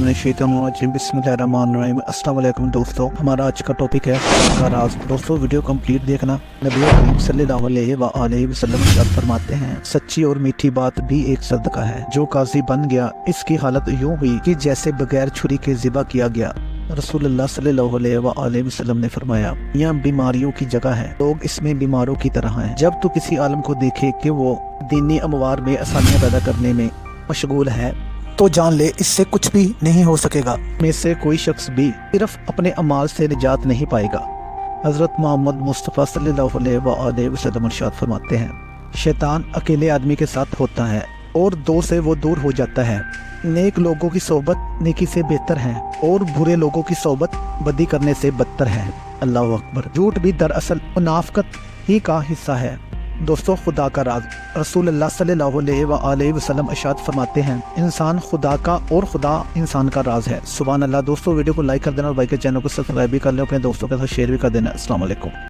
बिस्मिल्लाहिर्रहमानिर्रहीम। अस्सलाम वालेकुम दोस्तों, हमारा आज का टॉपिक है का राज। दोस्तों वीडियो कंप्लीट देखना। नबी करीम सल्लल्लाहु अलैहि वसल्लम इरशाद फरमाते हैं, सच्ची और मीठी बात भी एक सदका है। जो काजी बन गया इसकी हालत यूं हुई कि जैसे बगैर छुरी के ज़िबा किया गया। रसूलुल्लाह सल्लल्लाहु अलैहि वसल्लम ने फरमाया, यह बीमारियों की जगह है, लोग इसमें बीमारों की तरह हैं। जब तू किसी आलम को देखे कि वो दीनी अमवार में आसानियाँ पैदा करने में मशगूल है तो जान ले इससे कुछ भी नहीं हो सकेगा। में से कोई शख्स भी सिर्फ अपने अमाल से निजात नहीं पाएगा। हज़रत मोहम्मद मुस्तफ़ा सल्लल्लाहु अलैहि वसल्लम इरशाद फरमाते हैं, शैतान अकेले आदमी के साथ होता है और दो से वो दूर हो जाता है। नेक लोगों की सोबत नेकी से बेहतर है और बुरे लोगों की सोबत बदी करने से बदतर है। अल्लाह अकबर। झूठ भी दरअसल मुनाफ़िक़त ही का हिस्सा है। दोस्तों, खुदा का राज। रसूलुल्लाह सल्लल्लाहु अलैहि वसल्लम इरशाद फरमाते हैं, इंसान खुदा का और खुदा इंसान का राज है। सुभान अल्लाह। दोस्तों, वीडियो को लाइक कर देना और भाई के चैनल को सब्सक्राइब भी कर लें, अपने दोस्तों के साथ शेयर भी कर देना। अस्सलाम वालेकुम।